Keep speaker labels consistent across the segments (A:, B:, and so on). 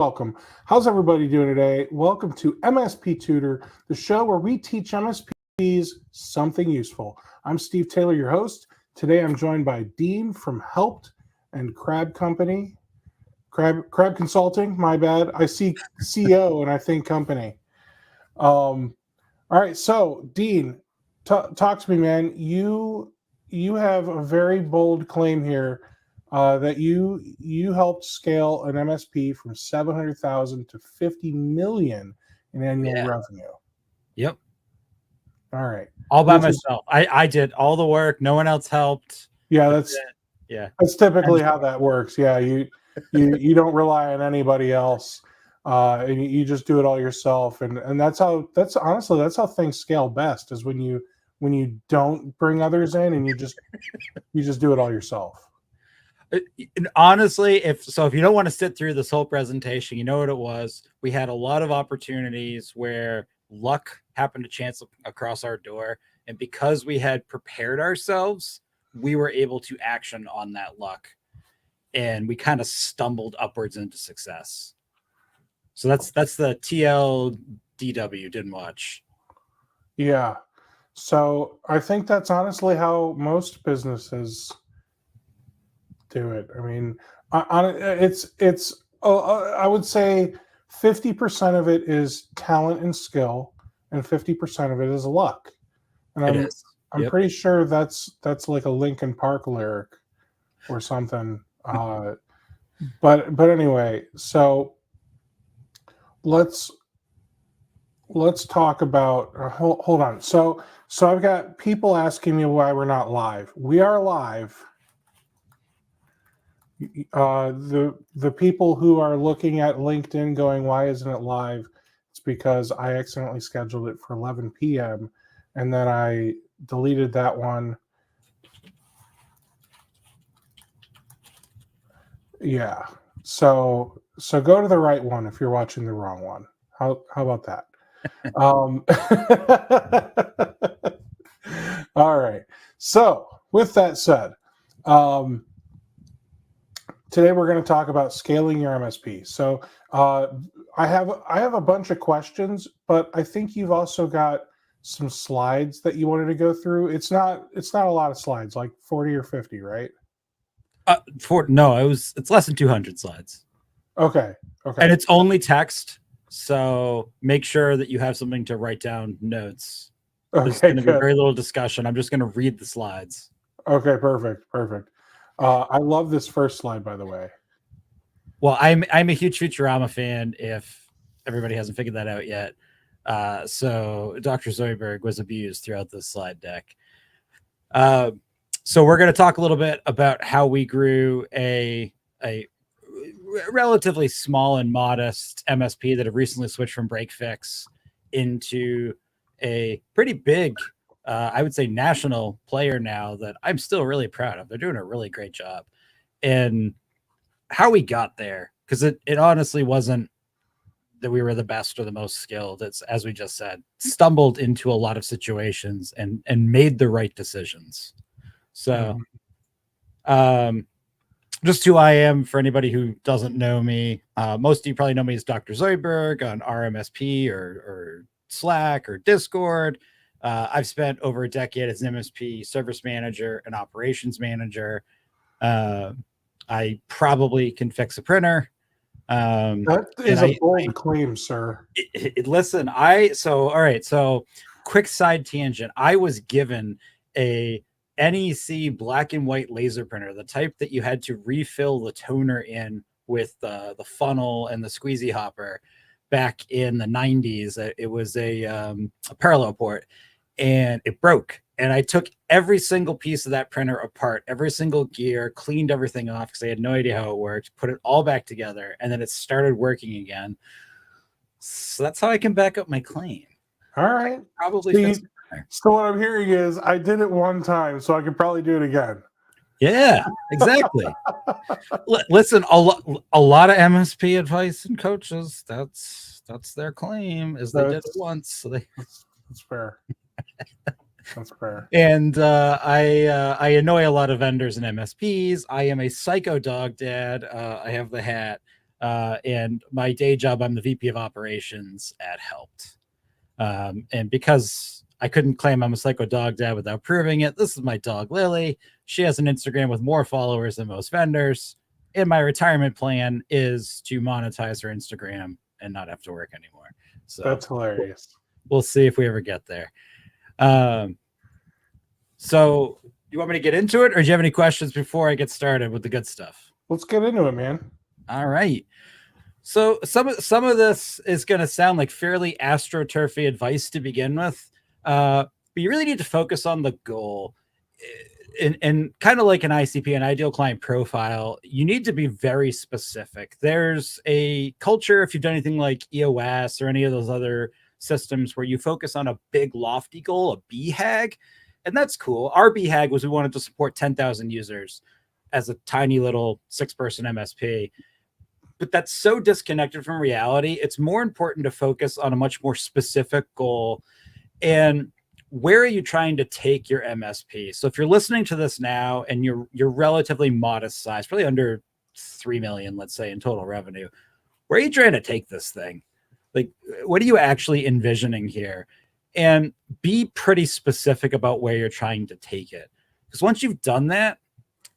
A: welcome. How's everybody doing today? Welcome to MSP Tutor, the show where we teach MSPs something useful. I'm Steve Taylor, your host. Today I'm joined by Dean from Helpt and Crab Company. Crab Consulting, my bad. I see CO and I think company. All right, so Dean, talk to me, man. You have a very bold claim here that you helped scale an MSP from 700,000 to 50 million in annual
B: Yeah.
A: revenue.
B: Yep.
A: All right.
B: All by
A: Which is,
B: myself. I did all the work. No one else helped.
A: yeah,
B: That's it. Yeah.
A: that's typically how that works. Yeah, you don't rely on anybody else. And you just do it all yourself, and that's honestly that's how things scale best is when you don't bring others in and you just do it all yourself.
B: And honestly, if you don't want to sit through this whole presentation, you know what it was. We had a lot of opportunities where luck happened to chance across our door, and because we had prepared ourselves, we were able to action on that luck, and we kind of stumbled upwards into success. So that's the TLDW. Didn't watch.
A: Yeah. So I think that's honestly how most businesses do it. I mean, I would say 50% of it is talent and skill, and 50% of it is luck. And
B: It is.
A: I'm
B: Yep.
A: pretty sure that's like a Linkin Park lyric or something. But anyway, so let's talk about. Hold on. So I've got people asking me why we're not live. We are live. The people who are looking at LinkedIn going, why isn't it live? It's because I accidentally scheduled it for 11 p.m. and then I deleted that one. Yeah. So go to the right one if you're watching the wrong one. How about that? All right. So with that said, today we're going to talk about scaling your MSP. So I have a bunch of questions, but I think you've also got some slides that you wanted to go through. It's not a lot of slides, like 40 or 50, right?
B: It's less than 200 slides.
A: Okay.
B: And it's only text, so make sure that you have something to write down notes. There's going to be very little discussion. I'm just going to read the slides.
A: Okay, perfect. I love this first slide, by the way.
B: Well, I'm a huge Futurama fan, if everybody hasn't figured that out yet. So Dr. Zoidberg was abused throughout this slide deck. So we're going to talk a little bit about how we grew a relatively small and modest MSP that have recently switched from break fix into a pretty big, I would say, national player now that I'm still really proud of. They're doing a really great job. And how we got there, because it honestly wasn't that we were the best or the most skilled. It's, as we just said, stumbled into a lot of situations and made the right decisions. So just who I am for anybody who doesn't know me. Most of you probably know me as Dr. Zoidberg on RMSP or Slack or Discord. I've spent over a decade as an MSP service manager and operations manager. I probably can fix a printer.
A: That is a bold claim, sir.
B: Listen, all right. So quick side tangent. I was given a NEC black and white laser printer, the type that you had to refill the toner in with the funnel and the squeezy hopper back in the 90s. It was a parallel port, and it broke. And I took every single piece of that printer apart, every single gear, cleaned everything off because I had no idea how it worked, put it all back together, and then it started working again. So that's how I can back up my claim.
A: All right.
B: Probably.
A: So what I'm hearing is I did it one time, so I could probably do it again.
B: Yeah, exactly. Listen, a lot of MSP advice and coaches, that's their claim, is they did it once. So
A: that's fair. That's fair.
B: And I annoy a lot of vendors and MSPs. I am a psycho dog dad. I have the hat. And my day job, I'm the VP of operations at Helpt. And because I couldn't claim I'm a psycho dog dad without proving it, this is my dog, Lily. She has an Instagram with more followers than most vendors. And my retirement plan is to monetize her Instagram and not have to work anymore. So
A: That's hilarious.
B: We'll see if we ever get there. So you want me to get into it, or do you have any questions before I get started with the good stuff?
A: Let's get into it, man.
B: All right. So some of this is going to sound like fairly astroturfy advice to begin with, but you really need to focus on the goal. And kind of like an ICP, an ideal client profile, you need to be very specific. There's a culture, if you've done anything like EOS or any of those other systems, where you focus on a big lofty goal, a BHAG, and that's cool. Our BHAG was we wanted to support 10,000 users as a tiny little 6-person MSP. But that's so disconnected from reality. It's more important to focus on a much more specific goal. And where are you trying to take your MSP? So if you're listening to this now and you're relatively modest size, probably under 3 million, let's say, in total revenue, where are you trying to take this thing? Like, what are you actually envisioning here? And be pretty specific about where you're trying to take it. Because once you've done that,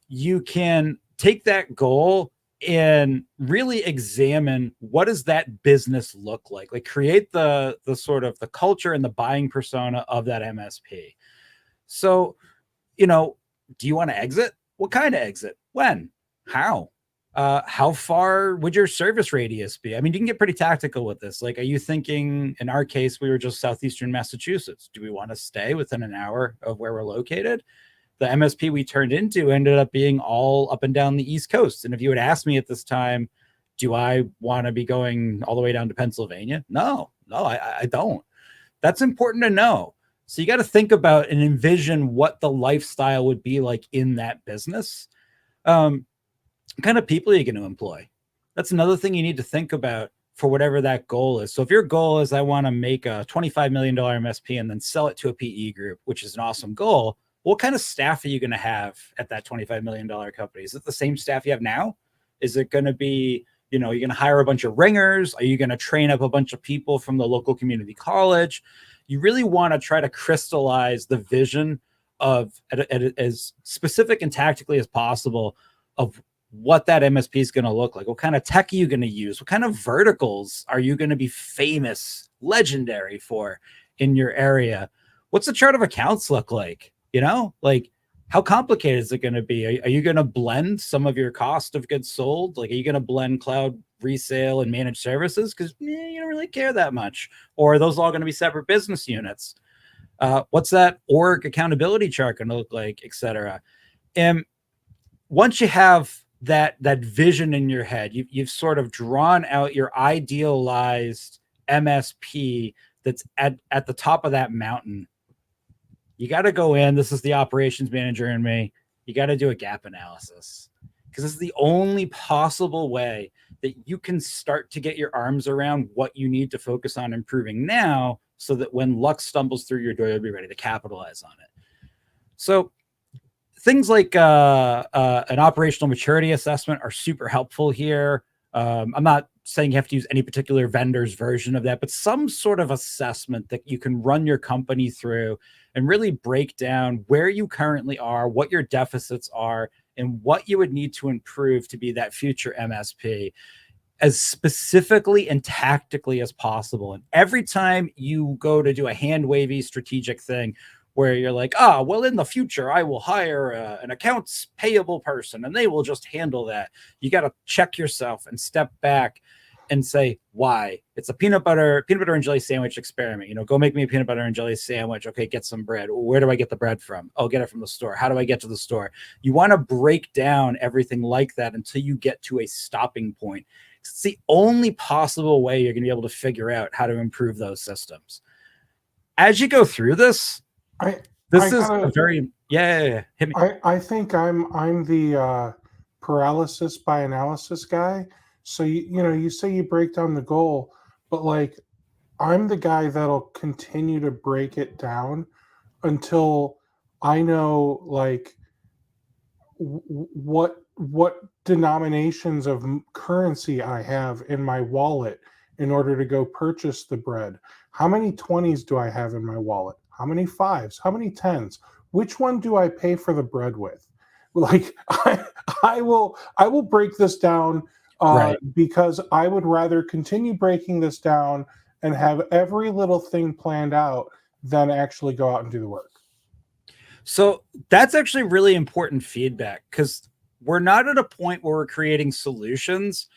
B: you can take that goal and really examine what does that business look like create the sort of the culture and the buying persona of that MSP. So, do you want to exit? What kind of exit? When? How far would your service radius be? I mean, you can get pretty tactical with this. Like, are you thinking, in our case, we were just southeastern Massachusetts. Do we want to stay within an hour of where we're located? The MSP we turned into ended up being all up and down the East Coast. And if you had asked me at this time, do I want to be going all the way down to Pennsylvania? No, I don't. That's important to know. So you got to think about and envision what the lifestyle would be like in that business. Kind of people are you going to employ? That's another thing you need to think about for whatever that goal is. So if your goal is I want to make a $25 million MSP and then sell it to a PE group, which is an awesome goal, what kind of staff are you going to have at that $25 million company? Is it the same staff you have now? Is it going to be, you're going to hire a bunch of ringers? Are you going to train up a bunch of people from the local community college? You really want to try to crystallize the vision of as specific and tactically as possible of what that MSP is going to look like. What kind of tech are you going to use? What kind of verticals are you going to be famous, legendary for in your area? What's the chart of accounts look like? Like, how complicated is it going to be? Are you going to blend some of your cost of goods sold? Like, are you going to blend cloud resale and managed services? Because you don't really care that much. Or are those all going to be separate business units? What's that org accountability chart going to look like, et cetera? And once you have that vision in your head, you've sort of drawn out your idealized MSP that's at the top of that mountain. You got to go in. This is the operations manager in me. You got to do a gap analysis, because it's the only possible way that you can start to get your arms around what you need to focus on improving now, so that when luck stumbles through your door, you'll be ready to capitalize on it. So things like an operational maturity assessment are super helpful here. I'm not saying you have to use any particular vendor's version of that, but some sort of assessment that you can run your company through and really break down where you currently are, what your deficits are, and what you would need to improve to be that future MSP as specifically and tactically as possible. And every time you go to do a hand wavy strategic thing where you're like, well, in the future, I will hire an accounts payable person and they will just handle that. You got to check yourself and step back and say, why? It's a peanut butter and jelly sandwich experiment. Go make me a peanut butter and jelly sandwich. Okay, get some bread. Where do I get the bread from? Oh, get it from the store. How do I get to the store? You want to break down everything like that until you get to a stopping point. It's the only possible way you're going to be able to figure out how to improve those systems. As you go through this, hit me.
A: I think I'm the paralysis by analysis guy. So you say you break down the goal, but like, I'm the guy that'll continue to break it down until I know like what what denominations of currency I have in my wallet in order to go purchase the bread. How many 20s do I have in my wallet? How many fives? How many tens? Which one do I pay for the bread with? Like I will break this down
B: Right.
A: because I would rather continue breaking this down and have every little thing planned out than actually go out and do the work.
B: So that's actually really important feedback, because we're not at a point where we're creating solutions.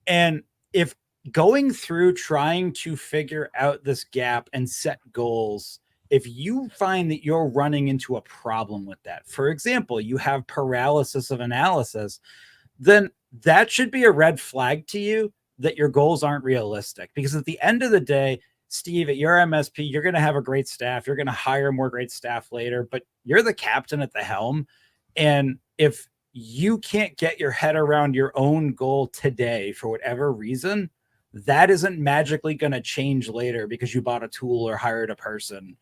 B: And if going through trying to figure out this gap and set goals, if you find that you're running into a problem with that, for example, you have paralysis of analysis, then that should be a red flag to you that your goals aren't realistic. Because at the end of the day, Steve, at your MSP, you're going to have a great staff. You're going to hire more great staff later, but you're the captain at the helm. And if you can't get your head around your own goal today for whatever reason, that isn't magically going to change later because you bought a tool or hired a person.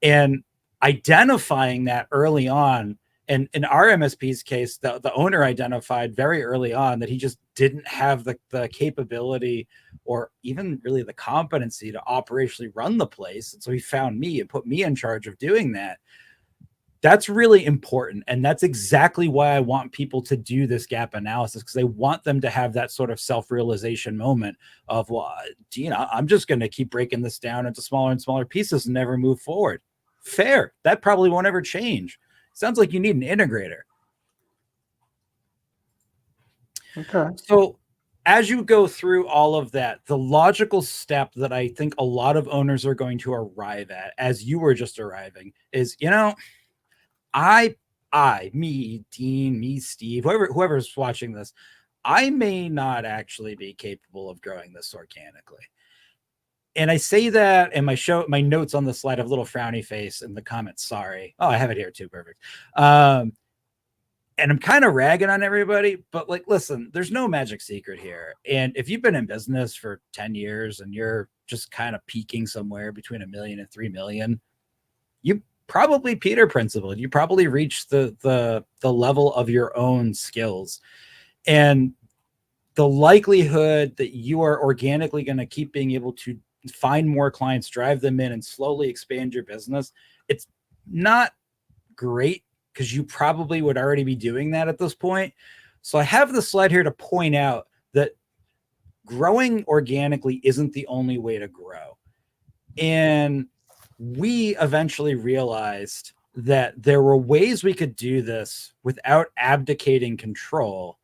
B: And identifying that early on, and in our MSP's case, the owner identified very early on that he just didn't have the capability or even really the competency to operationally run the place. And so he found me and put me in charge of doing that. That's really important. And that's exactly why I want people to do this gap analysis, because I want them to have that sort of self-realization moment of, well, Dean, I'm just going to keep breaking this down into smaller and smaller pieces and never move forward. Fair. That probably won't ever change. Sounds like you need an integrator.
A: Okay.
B: So as you go through all of that, the logical step that I think a lot of owners are going to arrive at, as you were just arriving, is, me, Dean, me, Steve, whoever's watching this, I may not actually be capable of growing this organically. And I say that, and my notes on the slide have a little frowny face in the comments. Sorry. Oh, I have it here too. Perfect. And I'm kind of ragging on everybody, but like, listen, there's no magic secret here. And if you've been in business for 10 years and you're just kind of peaking somewhere between 1 million and 3 million, you probably Peter principle. You probably reach the level of your own skills. And the likelihood that you are organically going to keep being able to find more clients, drive them in, and slowly expand your business, it's not great, because you probably would already be doing that at this point. So I have the slide here to point out that growing organically isn't the only way to grow. And we eventually realized that there were ways we could do this without abdicating control.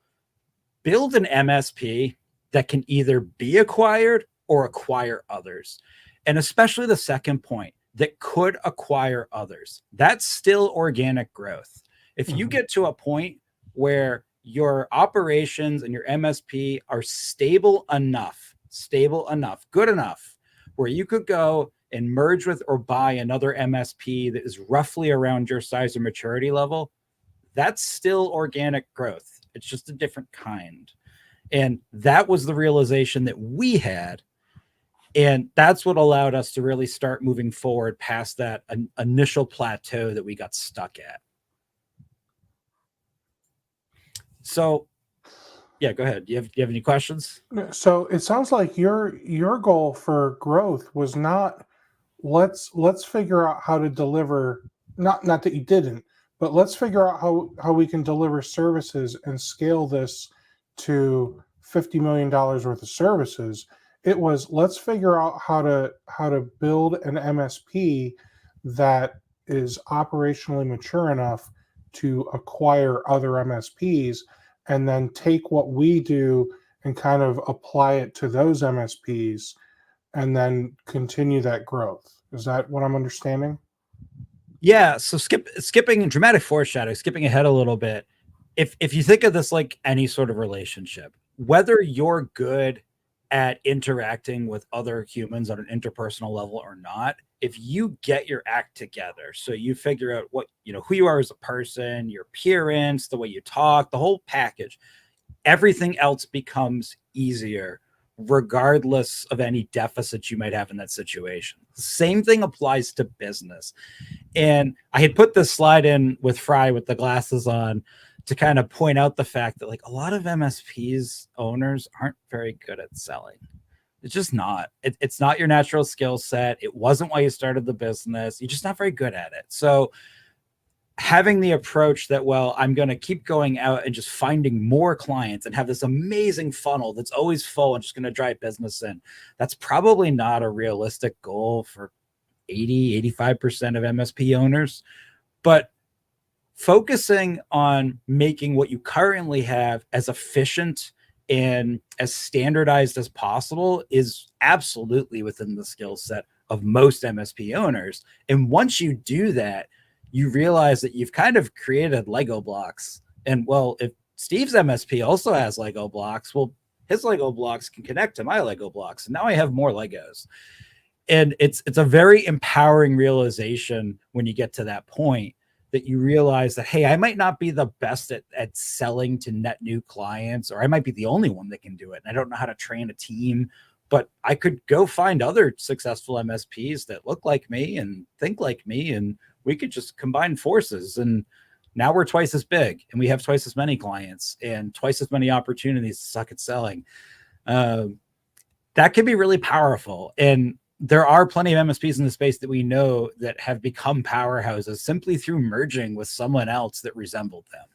B: Build an MSP that can either be acquired or acquire others. And especially the second point, that could acquire others. That's still organic growth. If you get to a point where your operations and your MSP are stable enough, good enough, where you could go and merge with or buy another MSP that is roughly around your size or maturity level, that's still organic growth. It's just a different kind. And that was the realization that we had. And that's what allowed us to really start moving forward past that initial plateau that we got stuck at. So, yeah, go ahead. Do you have any questions?
A: So it sounds like your goal for growth was not let's figure out how to deliver, not that you didn't, but let's figure out how we can deliver services and scale this to $50 million worth of services. It was, let's figure out how to build an MSP that is operationally mature enough to acquire other MSPs, and then take what we do and kind of apply it to those MSPs, and then continue that growth. Is that what I'm understanding?
B: Yeah. So skipping dramatic foreshadow, skipping ahead a little bit. If you think of this like any sort of relationship, whether you're good at interacting with other humans on an interpersonal level or not, if you get your act together, so you figure out what, who you are as a person, your appearance, the way you talk, the whole package, everything else becomes easier, regardless of any deficits you might have in that situation. The same thing applies to business. And I had put this slide in with Fry with the glasses on to kind of point out the fact that like a lot of MSPs owners aren't very good at selling. It's just not. It's not your natural skill set. It wasn't why you started the business. You're just not very good at it. So having the approach that, well, I'm going to keep going out and just finding more clients and have this amazing funnel that's always full and just going to drive business in, that's probably not a realistic goal for 80-85% of MSP owners. But focusing on making what you currently have as efficient and as standardized as possible is absolutely within the skill set of most MSP owners. And once you do that, you realize that you've kind of created Lego blocks. And well, if Steve's MSP also has Lego blocks, well, his Lego blocks can connect to my Lego blocks. And now I have more Legos. And it's a very empowering realization when you get to that point, that you realize that, hey, I might not be the best at selling to net new clients, or I might be the only one that can do it. And I don't know how to train a team, but I could go find other successful MSPs that look like me and think like me, and we could just combine forces. And now we're twice as big and we have twice as many clients and twice as many opportunities to suck at selling. That can be really powerful. And there are plenty of MSPs in the space that we know that have become powerhouses simply through merging with someone else that resembled them.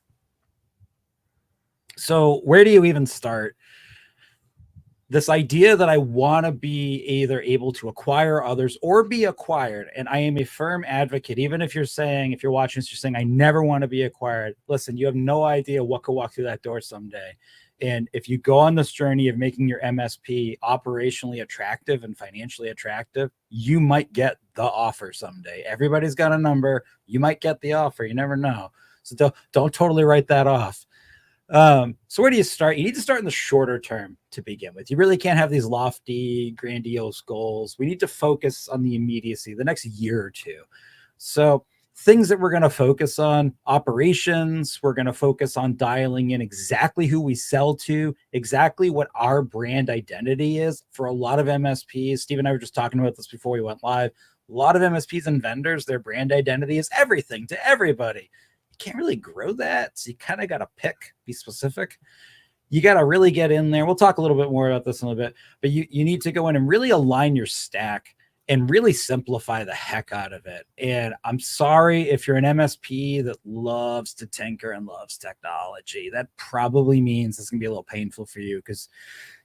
B: So where do you even start? This idea that I want to be either able to acquire others or be acquired. And I am a firm advocate, even if you're saying, if you're watching this, you're saying, I never want to be acquired. Listen, you have no idea what could walk through that door someday. And if you go on this journey of making your MSP operationally attractive and financially attractive, you might get the offer someday. Everybody's got a number. You might get the offer. You never know. So don't totally write that off. So where do you start? You need to start in the shorter term to begin with. You really can't have these lofty, grandiose goals. We need to focus on the immediacy, the next year or two. So things that we're going to focus on: operations. We're going to focus on dialing in exactly who we sell to, exactly what our brand identity is. For a lot of MSPs, Steve and I were just talking about this before we went live. A lot of MSPs and vendors, their brand identity is everything to everybody. Can't really grow that. So you kind of got to pick, be specific. You got to really get in there. We'll talk a little bit more about this in a little bit, but you need to go in and really align your stack and really simplify the heck out of it. And I'm sorry if you're an MSP that loves to tinker and loves technology. That probably means it's going to be a little painful for you, because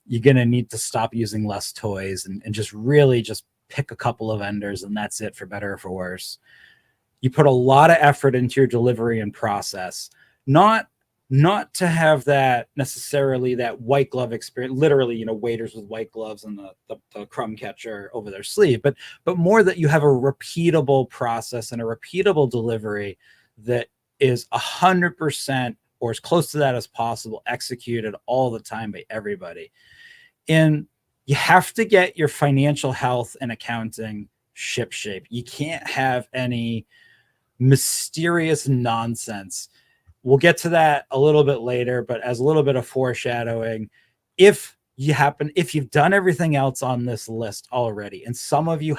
B: you're going to need to stop using less toys and just really just pick a couple of vendors, and that's it, for better or for worse. You put a lot of effort into your delivery and process, not to have that necessarily that white glove experience, literally, waiters with white gloves and the crumb catcher over their sleeve, but more that you have a repeatable process and a repeatable delivery that is 100% or as close to that as possible, executed all the time by everybody. And you have to get your financial health and accounting shipshape. You can't have any mysterious nonsense. We'll get to that a little bit later, but as a little bit of foreshadowing, if you've done everything else on this list already, and some of you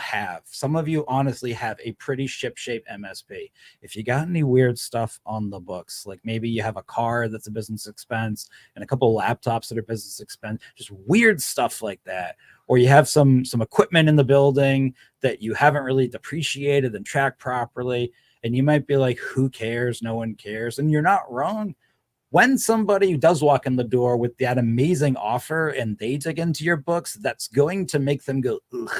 B: honestly have a pretty shipshape MSP. If you got any weird stuff on the books, like maybe you have a car that's a business expense and a couple of laptops that are business expense, just weird stuff like that, or you have some equipment in the building that you haven't really depreciated and tracked properly, and you might be like, who cares? No one cares. And you're not wrong. When somebody does walk in the door with that amazing offer and they dig into your books, that's going to make them go, ugh.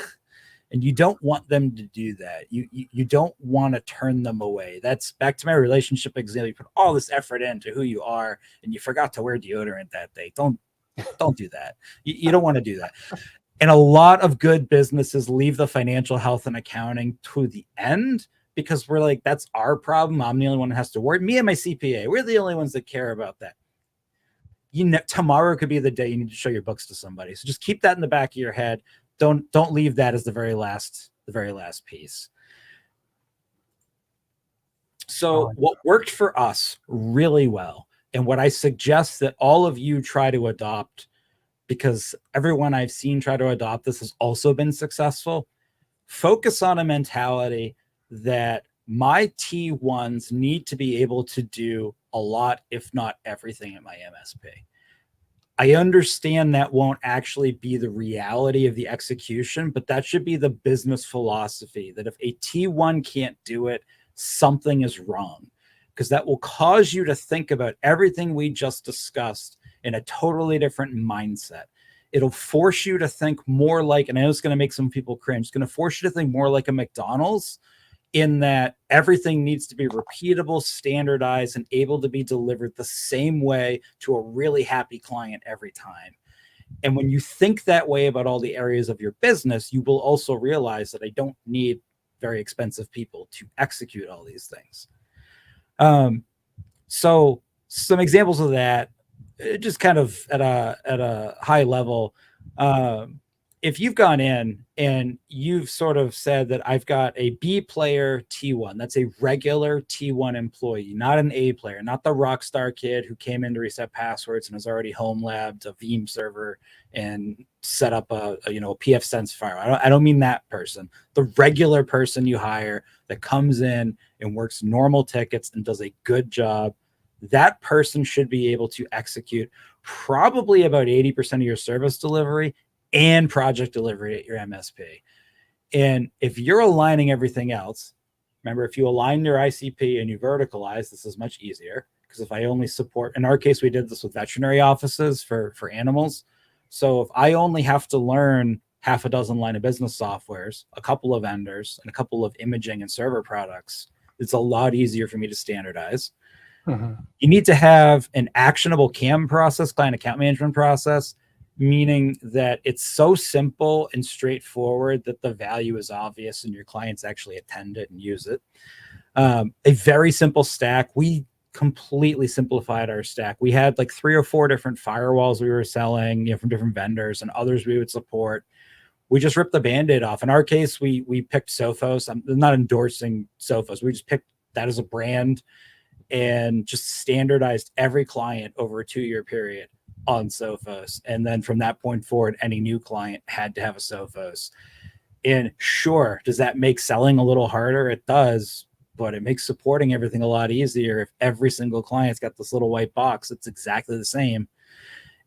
B: And you don't want them to do that. You don't want to turn them away. That's back to my relationship example. You put all this effort into who you are and you forgot to wear deodorant that day. Don't do that. You don't want to do that. And a lot of good businesses leave the financial health and accounting to the end, because we're like, that's our problem. I'm the only one that has to worry. Me and my CPA, we're the only ones that care about that. Tomorrow could be the day you need to show your books to somebody. So just keep that in the back of your head. Don't leave that as the very last piece. So what worked for us really well, and what I suggest that all of you try to adopt, because everyone I've seen try to adopt this has also been successful, focus on a mentality that my T1s need to be able to do a lot, if not everything at my MSP. I understand that won't actually be the reality of the execution, but that should be the business philosophy, that if a T1 can't do it, something is wrong, because that will cause you to think about everything we just discussed in a totally different mindset. It'll force you to think more like, and I know it's going to make some people cringe, it's going to force you to think more like a McDonald's, in that everything needs to be repeatable, standardized, and able to be delivered the same way to a really happy client every time. And when you think that way about all the areas of your business, you will also realize that I don't need very expensive people to execute all these things. So some examples of that, just kind of at a high level. If you've gone in and you've sort of said that I've got a B player T1, that's a regular T1 employee, not an A player, not the rock star kid who came in to reset passwords and has already home labbed a Veeam server and set up a PF-Sense firewall. I don't mean that person. The regular person you hire that comes in and works normal tickets and does a good job, that person should be able to execute probably about 80% of your service delivery and project delivery at your MSP. And if you're aligning everything else, remember, if you align your ICP and you verticalize, this is much easier, because if I only support, in our case, we did this with veterinary offices for animals. So if I only have to learn half a dozen line of business softwares, a couple of vendors, and a couple of imaging and server products, it's a lot easier for me to standardize. Mm-hmm. You need to have an actionable CAM process, client account management process, meaning that it's so simple and straightforward that the value is obvious and your clients actually attend it and use it. A very simple stack. We completely simplified our stack. We had like 3 or 4 different firewalls we were selling, from different vendors, and others we would support. We just ripped the Band-Aid off. In our case, we picked Sophos. I'm not endorsing Sophos. We just picked that as a brand and just standardized every client over a 2-year period on Sophos. And then from that point forward, any new client had to have a Sophos. And sure, does that make selling a little harder? It does, but it makes supporting everything a lot easier. If every single client's got this little white box, it's exactly the same.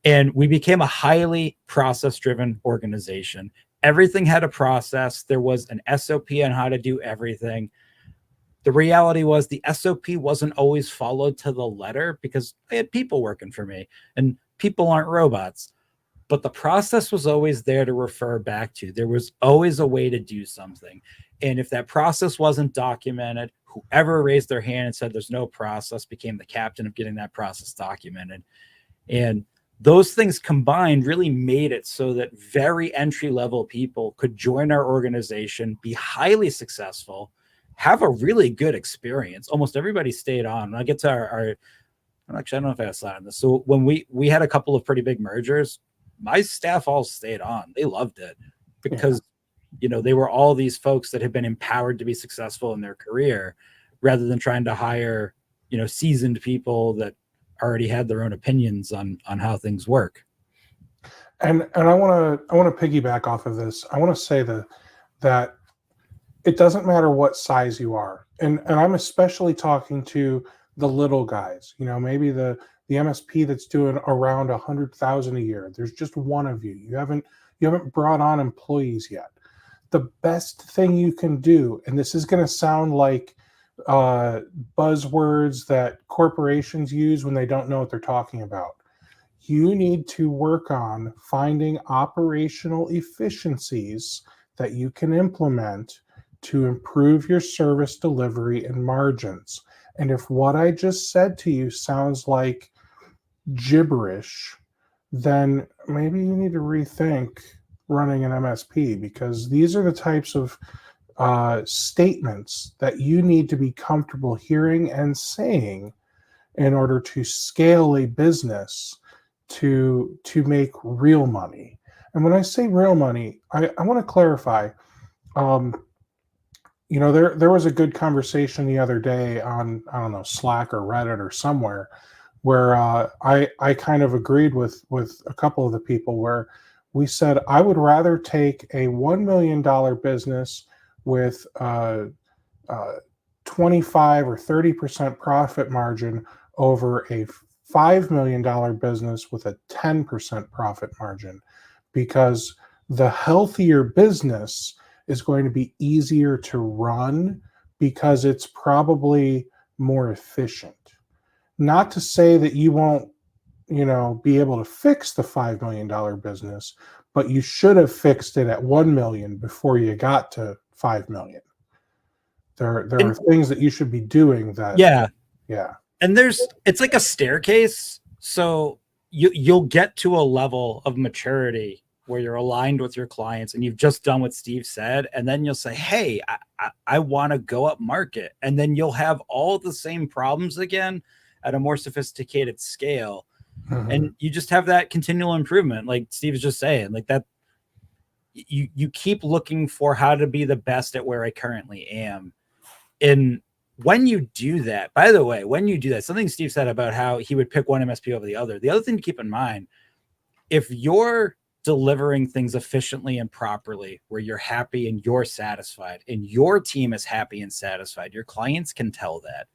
B: And we became a highly process-driven organization. Everything had a process. There was an SOP on how to do everything. The reality was the SOP wasn't always followed to the letter, because I had people working for me, and people aren't robots. But the process was always there to refer back to. There was always a way to do something. And if that process wasn't documented, whoever raised their hand and said there's no process became the captain of getting that process documented. And those things combined really made it so that very entry-level people could join our organization, be highly successful, have a really good experience. Almost everybody stayed on. When I get to our actually, I don't know if I have a slide on this. So when we had a couple of pretty big mergers, my staff all stayed on. They loved it because, they were all these folks that had been empowered to be successful in their career, rather than trying to hire, seasoned people that already had their own opinions on how things work.
A: And I want to piggyback off of this. I want to say that it doesn't matter what size you are. And I'm especially talking to the little guys, maybe the MSP that's doing around 100,000 a year. There's just one of you. You haven't brought on employees yet. The best thing you can do, and this is going to sound like buzzwords that corporations use when they don't know what they're talking about. You need to work on finding operational efficiencies that you can implement to improve your service delivery and margins. And if what I just said to you sounds like gibberish, then maybe you need to rethink running an MSP, because these are the types of statements that you need to be comfortable hearing and saying in order to scale a business to make real money. And when I say real money, I want to clarify. There was a good conversation the other day on, I don't know, Slack or Reddit or somewhere, where I kind of agreed with a couple of the people, where we said I would rather take a $1 million business with 25 or 30% profit margin over a $5 million business with a 10% profit margin, because the healthier business is going to be easier to run because it's probably more efficient. Not to say that you won't, be able to fix the $5 million business, but you should have fixed it at 1 million before you got to 5 million. There are things that you should be doing that.
B: Yeah. And it's like a staircase. So you'll get to a level of maturity where you're aligned with your clients and you've just done what Steve said. And then you'll say, hey, I want to go up market. And then you'll have all the same problems again at a more sophisticated scale. Mm-hmm. And you just have that continual improvement. Like Steve was just saying, like that, you keep looking for how to be the best at where I currently am. And when you do that, by the way, something Steve said about how he would pick one MSP over the other thing to keep in mind, if you're delivering things efficiently and properly, where you're happy and you're satisfied and your team is happy and satisfied, your clients can tell that.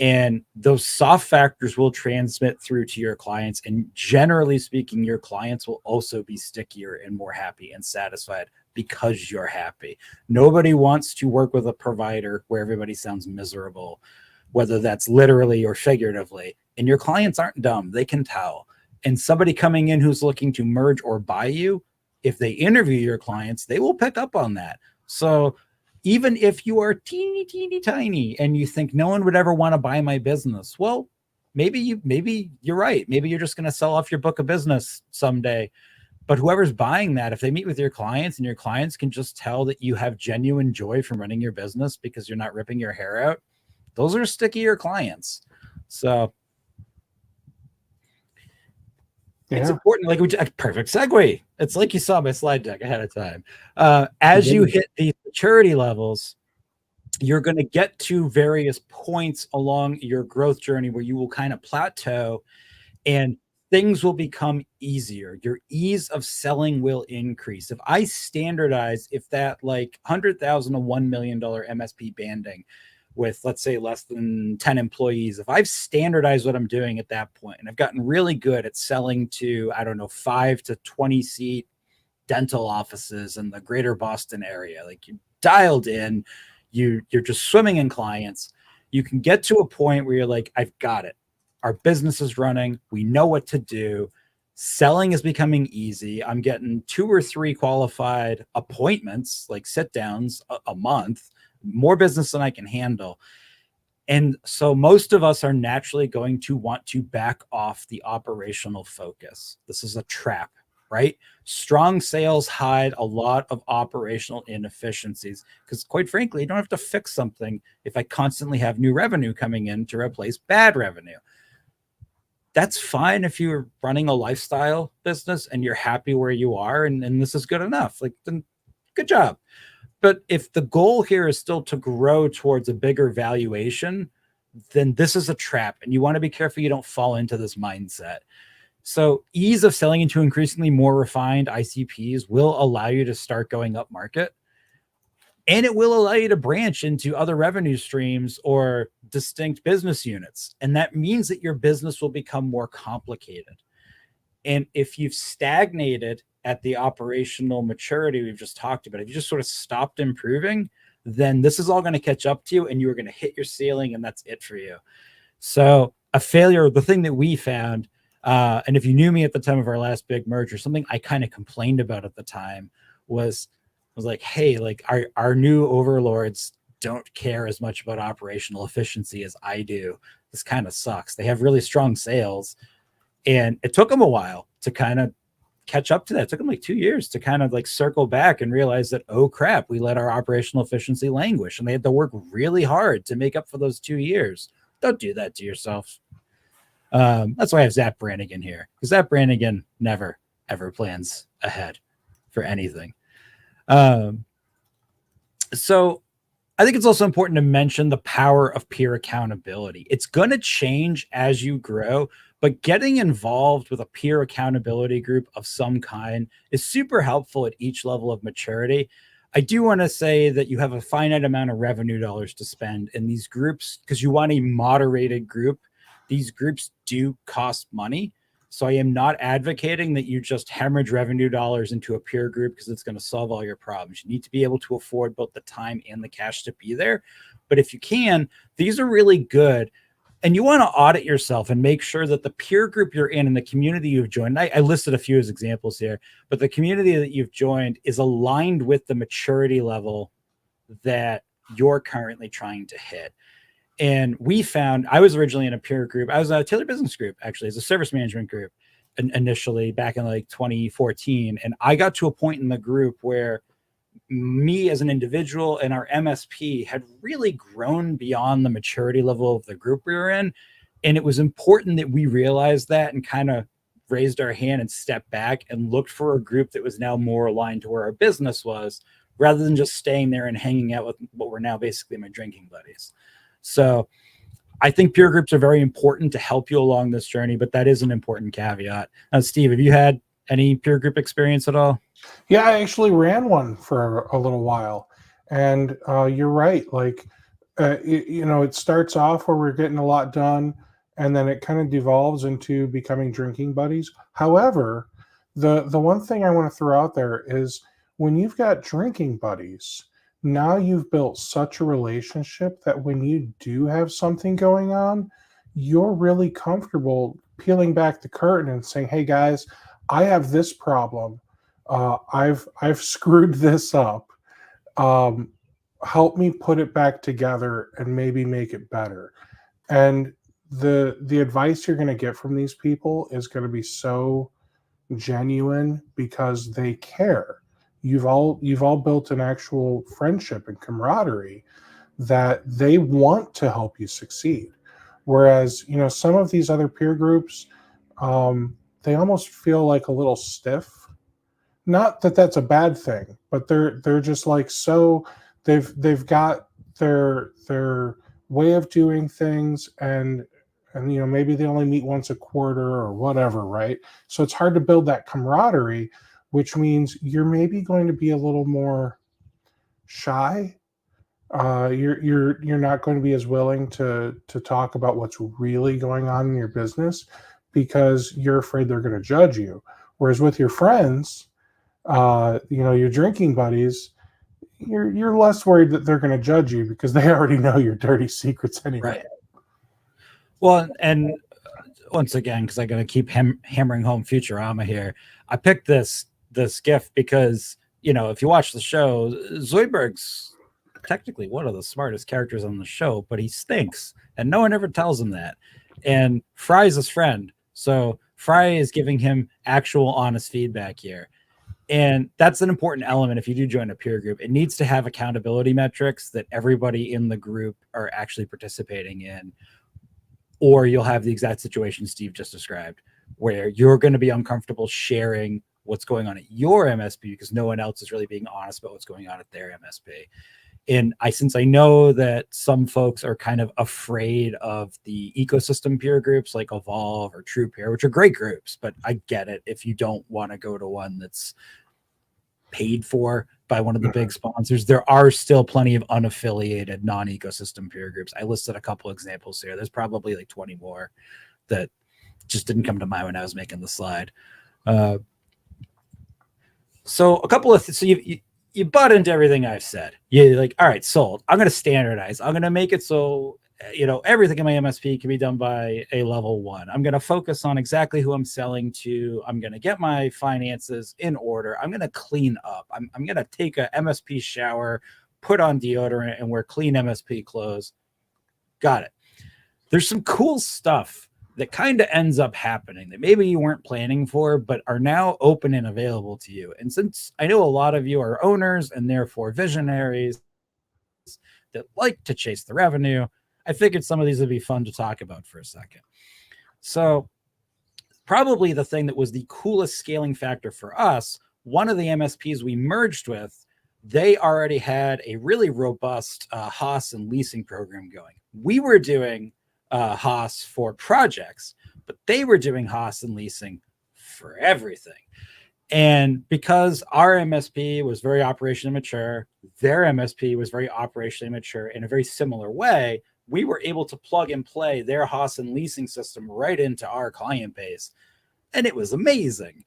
B: And those soft factors will transmit through to your clients. And generally speaking, your clients will also be stickier and more happy and satisfied because you're happy. Nobody wants to work with a provider where everybody sounds miserable, whether that's literally or figuratively. And your clients aren't dumb. They can tell. And somebody coming in who's looking to merge or buy you, if they interview your clients, they will pick up on that. So even if you are teeny tiny and you think no one would ever want to buy my business, well, maybe you're right. Maybe you're just going to sell off your book of business someday. But whoever's buying that, if they meet with your clients and your clients can just tell that you have genuine joy from running your business because you're not ripping your hair out, those are stickier clients. So it's important. Like a perfect segue. It's like you saw my slide deck ahead of time. As you hit these maturity levels, you're going to get to various points along your growth journey where you will kind of plateau and things will become easier. Your ease of selling will increase. If I standardize, if that like $100,000 to $1 million MSP banding with, let's say, less than 10 employees, if I've standardized what I'm doing at that point and I've gotten really good at selling to, 5 to 20 seat dental offices in the greater Boston area, like you dialed in, you're just swimming in clients, you can get to a point where you're like, I've got it. Our business is running. We know what to do. Selling is becoming easy. I'm getting 2 or 3 qualified appointments, like sit downs a month, more business than I can handle. And so most of us are naturally going to want to back off the operational focus. This is a trap, right? Strong sales hide a lot of operational inefficiencies because, quite frankly, you don't have to fix something if I constantly have new revenue coming in to replace bad revenue. That's fine if you're running a lifestyle business and you're happy where you are and this is good enough. Like, then good job. But if the goal here is still to grow towards a bigger valuation, then this is a trap. And you want to be careful you don't fall into this mindset. So ease of selling into increasingly more refined ICPs will allow you to start going up market. And it will allow you to branch into other revenue streams or distinct business units. And that means that your business will become more complicated. And if you've stagnated at the operational maturity we've just talked about, if you just sort of stopped improving, then this is all going to catch up to you and you're going to hit your ceiling and that's it for you. So a failure, the thing that we found, and if you knew me at the time of our last big merger, something I kind of complained about at the time was like, hey, like our new overlords don't care as much about operational efficiency as I do. This kind of sucks. They have really strong sales. And it took them a while to kind of catch up to that. It took them like 2 years to kind of like circle back and realize that, oh crap, we let our operational efficiency languish. And they had to work really hard to make up for those 2 years. Don't do that to yourself. That's why I have Zach Brannigan here, because Zach Brannigan never, ever plans ahead for anything. So I think it's also important to mention the power of peer accountability. It's going to change as you grow, but getting involved with a peer accountability group of some kind is super helpful at each level of maturity. I do want to say that you have a finite amount of revenue dollars to spend in these groups because you want a moderated group these groups do cost money. So I am not advocating that you just hemorrhage revenue dollars into a peer group because it's going to solve all your problems. You need to be able to afford both the time and the cash to be there. But if you can, these are really good. And you want to audit yourself and make sure that the peer group you're in and the community you've joined, I listed a few as examples here, but the community that you've joined is aligned with the maturity level that you're currently trying to hit. And we found, I was originally in a peer group. I was a Taylor Business Group, actually, as a service management group initially back in like 2014. And I got to a point in the group where me as an individual and our MSP had really grown beyond the maturity level of the group we were in. And it was important that we realized that and kind of raised our hand and stepped back and looked for a group that was now more aligned to where our business was, rather than just staying there and hanging out with what were now basically my drinking buddies. So I think peer groups are very important to help you along this journey, but that is an important caveat. Now, Steve, have you had any peer group experience at all?
A: Yeah, I actually ran one for a little while, and you're right. Like, it starts off where we're getting a lot done, and then it kind of devolves into becoming drinking buddies. However, the one thing I want to throw out there is when you've got drinking buddies, now you've built such a relationship that when you do have something going on, you're really comfortable peeling back the curtain and saying, "Hey guys, I have this problem. I've screwed this up. Help me put it back together and maybe make it better." And the advice you're going to get from these people is going to be so genuine because they care. You've all built an actual friendship and camaraderie that they want to help you succeed. Whereas, some of these other peer groups, they almost feel like a little stiff. Not that that's a bad thing, but they're just like, so they've got their way of doing things, and maybe they only meet once a quarter or whatever, right? So it's hard to build that camaraderie, which means you're maybe going to be a little more shy. You're not going to be as willing to talk about what's really going on in your business because you're afraid they're going to judge you. Whereas with your friends, your drinking buddies, you're less worried that they're going to judge you because they already know your dirty secrets anyway.
B: Right. Well, and once again, because I'm going to keep hammering home Futurama here, I picked this gift because, if you watch the show, Zoidberg's technically one of the smartest characters on the show, but he stinks, and no one ever tells him that. And Fry's his friend, so Fry is giving him actual honest feedback here. And that's an important element if you do join a peer group. It needs to have accountability metrics that everybody in the group are actually participating in, or you'll have the exact situation Steve just described, where you're going to be uncomfortable sharing what's going on at your MSP because no one else is really being honest about what's going on at their MSP. And since I know that some folks are kind of afraid of the ecosystem peer groups like Evolve or True Peer, which are great groups, but I get it if you don't want to go to one that's paid for by one of the big sponsors. There are still plenty of unaffiliated non-ecosystem peer groups. I listed a couple examples here. There's probably like 20 more that just didn't come to mind when I was making the slide. So a couple of so you butt into everything I've said. You're like, all right, sold. I'm going to standardize. I'm going to make it so everything in my MSP can be done by a level 1. I'm going to focus on exactly who I'm selling to. I'm going to get my finances in order. I'm going to clean up. I'm going to take a MSP shower, put on deodorant, and wear clean MSP clothes. Got it. There's some cool stuff that kind of ends up happening that maybe you weren't planning for, but are now open and available to you. And since I know a lot of you are owners and therefore visionaries that like to chase the revenue, I figured some of these would be fun to talk about for a second. So probably the thing that was the coolest scaling factor for us, one of the MSPs we merged with, they already had a really robust HOS and leasing program going. We were doing HOS for projects, but they were doing HOS and leasing for everything. And because our MSP was very operationally mature, their MSP was very operationally mature in a very similar way, we were able to plug and play their Haas and leasing system right into our client base. And it was amazing.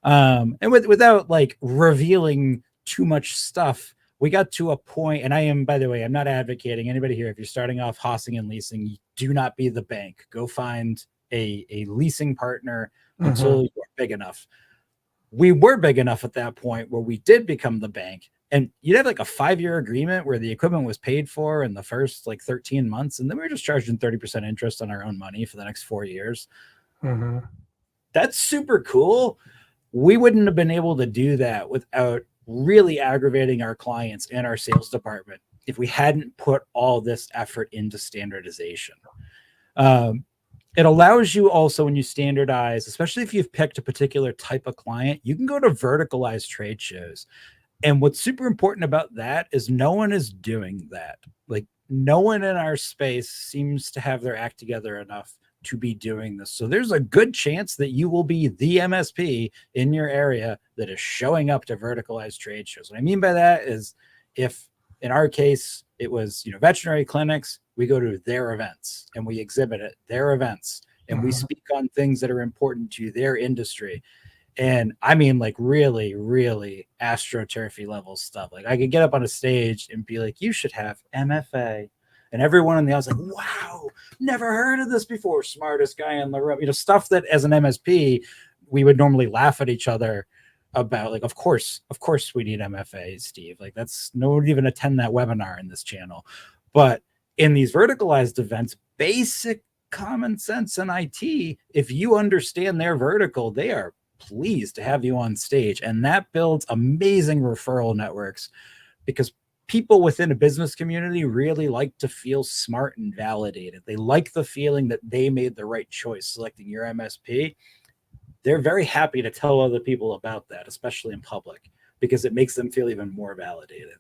B: And without like revealing too much stuff, we got to a point, and I am, by the way, I'm not advocating anybody here. If you're starting off housing and leasing, do not be the bank. Go find a leasing partner until you're big enough. We were big enough at that point where we did become the bank, and you'd have like a 5-year agreement where the equipment was paid for in the first like 13 months. And then we were just charging 30% interest on our own money for the next 4 years. That's super cool. We wouldn't have been able to do that without really aggravating our clients and our sales department if we hadn't put all this effort into standardization. It allows you also, when you standardize, especially if you've picked a particular type of client, you can go to verticalized trade shows. And what's super important about that is no one is doing that. Like, no one in our space seems to have their act together enough to be doing this. So there's a good chance that you will be the MSP in your area that is showing up to verticalized trade shows. What I mean by that is, if in our case it was, veterinary clinics, we go to their events and we exhibit at their events and we speak on things that are important to their industry. And I mean, like, really, really astroturfy level stuff. Like, I could get up on a stage and be like, you should have MFA. And everyone in the audience like, wow, never heard of this before. Smartest guy in the room. Stuff that as an MSP, we would normally laugh at each other about. Like, of course we need MFA, Steve. Like, that's, no one would even attend that webinar in this channel. But in these verticalized events, basic common sense in IT, if you understand their vertical, they are pleased to have you on stage. And that builds amazing referral networks, because people within a business community really like to feel smart and validated. They like the feeling that they made the right choice selecting your MSP. They're very happy to tell other people about that, especially in public, because it makes them feel even more validated.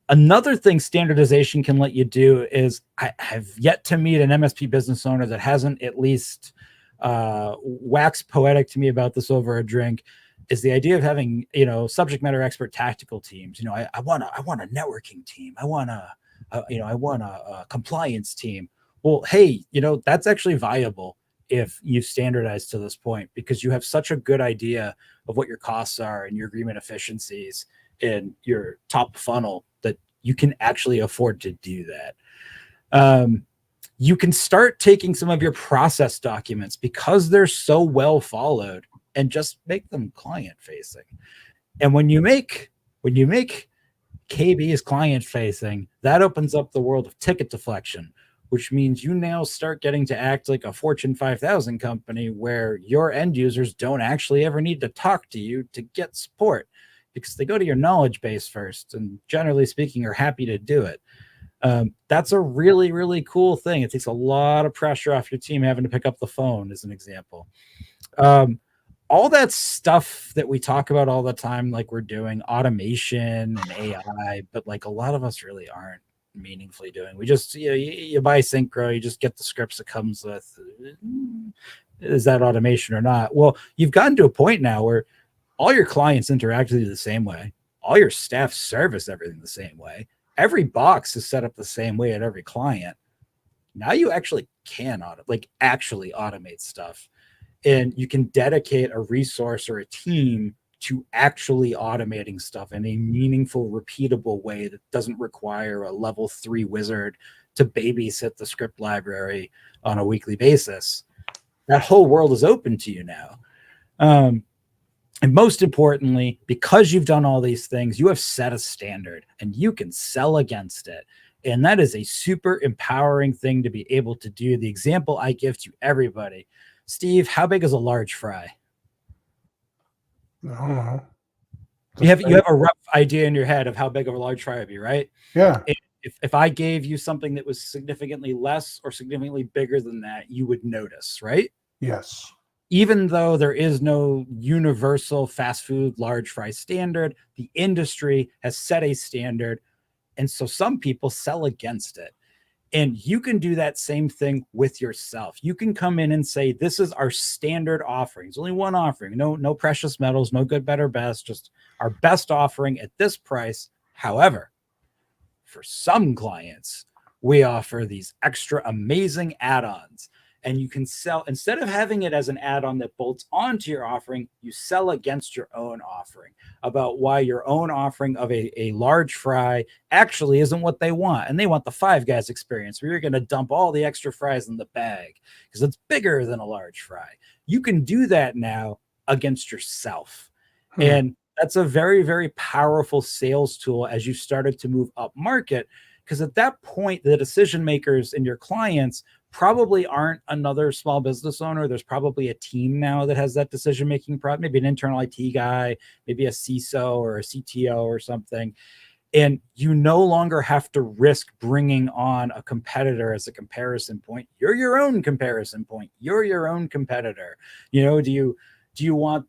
B: Another thing standardization can let you do is, I have yet to meet an MSP business owner that hasn't at least waxed poetic to me about this over a drink, is the idea of having, subject matter expert tactical teams. I want a networking team. I want a compliance team. Well, hey, that's actually viable if you standardize to this point, because you have such a good idea of what your costs are and your agreement efficiencies and your top funnel that you can actually afford to do that. You can start taking some of your process documents, because they're so well followed, and just make them client facing. And when you make KBs client facing, that opens up the world of ticket deflection, which means you now start getting to act like a Fortune 5000 company, where your end users don't actually ever need to talk to you to get support, because they go to your knowledge base first, and generally speaking are happy to do it. That's a really, really cool thing. It takes a lot of pressure off your team having to pick up the phone, as an example. All that stuff that we talk about all the time, like we're doing automation and AI, but like a lot of us really aren't meaningfully doing. We just, you buy Synchro, you just get the scripts it comes with. Is that automation or not? Well, you've gotten to a point now where all your clients interact with you the same way. All your staff service everything the same way. Every box is set up the same way at every client. Now you actually can actually automate stuff. And you can dedicate a resource or a team to actually automating stuff in a meaningful, repeatable way that doesn't require a level 3 wizard to babysit the script library on a weekly basis. That whole world is open to you now. And most importantly, because you've done all these things, you have set a standard and you can sell against it. And that is a super empowering thing to be able to do. The example I give to everybody: Steve, how big is a large fry?
A: I don't know.
B: You have a rough idea in your head of how big of a large fry would be, right?
A: Yeah.
B: If I gave you something that was significantly less or significantly bigger than that, you would notice, right?
A: Yes.
B: Even though there is no universal fast food large fry standard, the industry has set a standard. And so some people sell against it. And you can do that same thing with yourself. You can come in and say, this is our standard offering. It's only one offering. No precious metals, no good, better, best, just our best offering at this price. However, for some clients, we offer these extra amazing add-ons. And you can sell, instead of having it as an add-on that bolts onto your offering, you sell against your own offering about why your own offering of a large fry actually isn't what they want. And they want the Five Guys experience where you're going to dump all the extra fries in the bag because it's bigger than a large fry. You can do that now against yourself. And that's a very, very powerful sales tool as you started to move up market. Because at that point, the decision makers and your clients probably aren't another small business owner. There's probably a team now that has that decision-making problem, maybe an internal IT guy, maybe a CISO or a CTO or something. And you no longer have to risk bringing on a competitor as a comparison point. You're your own comparison point. You're your own competitor. Do you want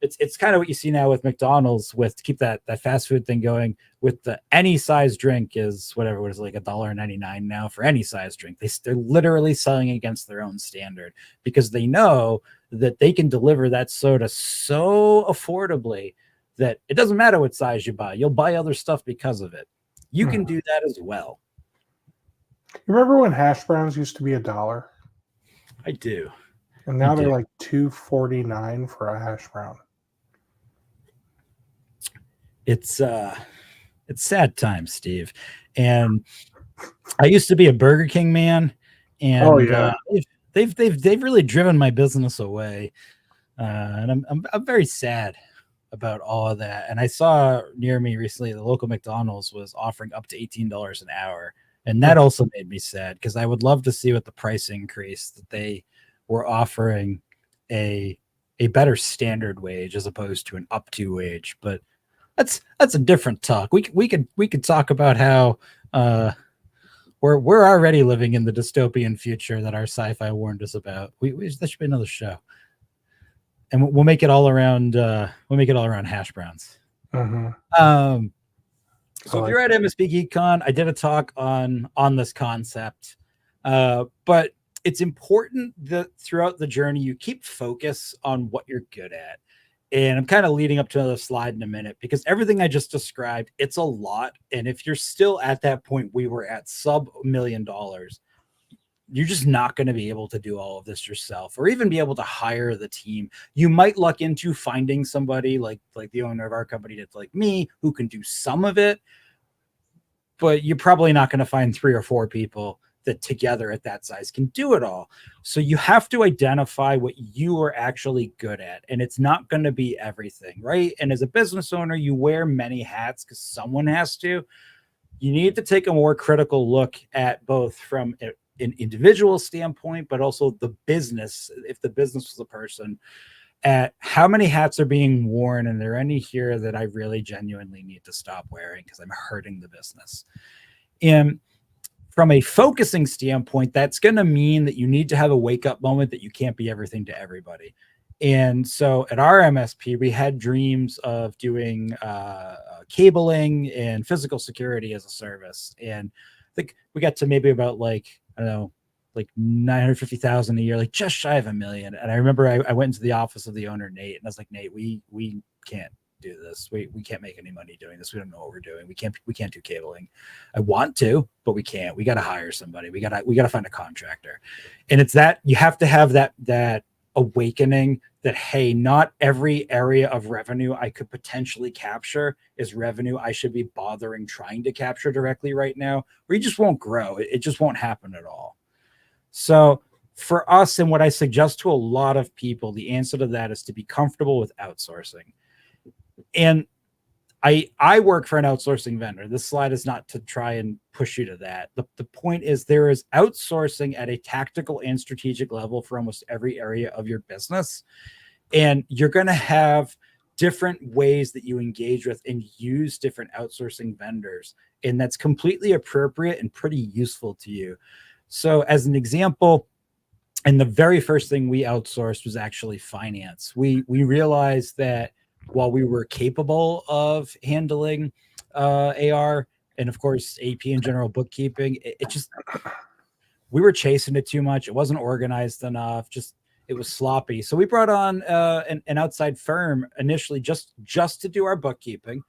B: it's kind of what you see now with McDonald's with to keep that fast food thing going with the any size drink is whatever, what is it, like $1.99 now for any size drink. They're literally selling against their own standard because they know that they can deliver that soda so affordably that it doesn't matter what size you buy. You'll buy other stuff because of it. You can do that as well.
A: You remember when hash browns used to be $1?
B: I do.
A: And now they're like $2.49 for a hash brown.
B: It's sad times, Steve. And I used to be a Burger King man, and they've really driven my business away. And I'm very sad about all of that. And I saw near me recently the local McDonald's was offering up to $18 an hour, and that also made me sad because I would love to see what the price increase that they were offering a better standard wage as opposed to an up to wage. But that's a different talk. We could talk about how we're already living in the dystopian future that our sci-fi warned us about. That should be another show, and we'll make it all around. We'll make it all around hash browns. So if you're at MSP GeekCon, I did a talk on this concept, but it's important that throughout the journey, you keep focus on what you're good at. And I'm kind of leading up to another slide in a minute because everything I just described, it's a lot. And if you're still at that point, we were at sub $1 million, you're just not going to be able to do all of this yourself or even be able to hire the team. You might luck into finding somebody like the owner of our company that's like me who can do some of it, but you're probably not going to find 3 or 4 people that together at that size can do it all. So you have to identify what you are actually good at. And it's not going to be everything, right? And as a business owner, you wear many hats because someone has to. You need to take a more critical look at both from an individual standpoint, but also the business, if the business was a person, at how many hats are being worn. And are there any here that I really genuinely need to stop wearing because I'm hurting the business? And from a focusing standpoint, that's going to mean that you need to have a wake up moment that you can't be everything to everybody. And so at our MSP, we had dreams of doing cabling and physical security as a service. And I think we got to maybe about like 950,000 a year, like just shy of $1 million. And I remember I went into the office of the owner, Nate, and I was like, Nate, we can't do this. We can't make any money doing this. We don't know what we're doing. We can't do cabling. I want to, but we can't. We got to hire somebody. We got to find a contractor. And it's that you have to have that awakening that, hey, not every area of revenue I could potentially capture is revenue I should be bothering trying to capture directly right now, or you just won't grow. It just won't happen at all. So for us, and what I suggest to a lot of people, the answer to that is to be comfortable with outsourcing. And I work for an outsourcing vendor. This slide is not to try and push you to that. The point is there is outsourcing at a tactical and strategic level for almost every area of your business. And you're going to have different ways that you engage with and use different outsourcing vendors. And that's completely appropriate and pretty useful to you. So as an example, and the very first thing we outsourced was actually finance. We realized that while we were capable of handling AR and of course AP and general bookkeeping, it just, we were chasing it too much. It wasn't organized enough. It was sloppy. So we brought on an outside firm initially just to do our bookkeeping.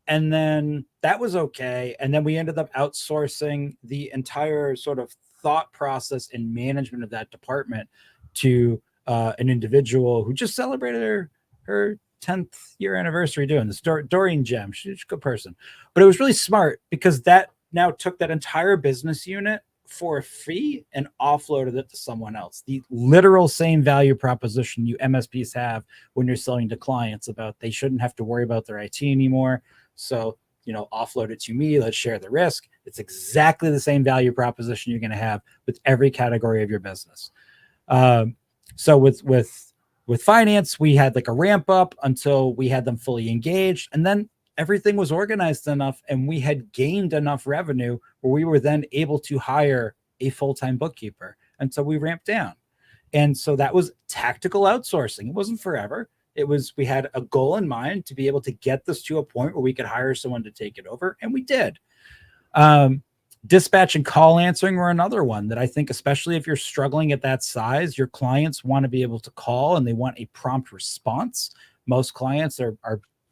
B: And then that was okay. And then we ended up outsourcing the entire sort of thought process and management of that department to an individual who just celebrated her 10th year anniversary doing this. Doreen Gem. She's a good person. But it was really smart because that now took that entire business unit for a fee and offloaded it to someone else. The literal same value proposition you MSPs have when you're selling to clients about they shouldn't have to worry about their IT anymore. So, offload it to me. Let's share the risk. It's exactly the same value proposition you're going to have with every category of your business. So with finance, we had like a ramp up until we had them fully engaged, and then everything was organized enough and we had gained enough revenue where we were then able to hire a full-time bookkeeper. And so we ramped down. And so that was tactical outsourcing. It wasn't forever. We had a goal in mind to be able to get this to a point where we could hire someone to take it over. And we did. Dispatch and call answering were another one that I think, especially if you're struggling at that size, your clients want to be able to call and they want a prompt response. Most clients are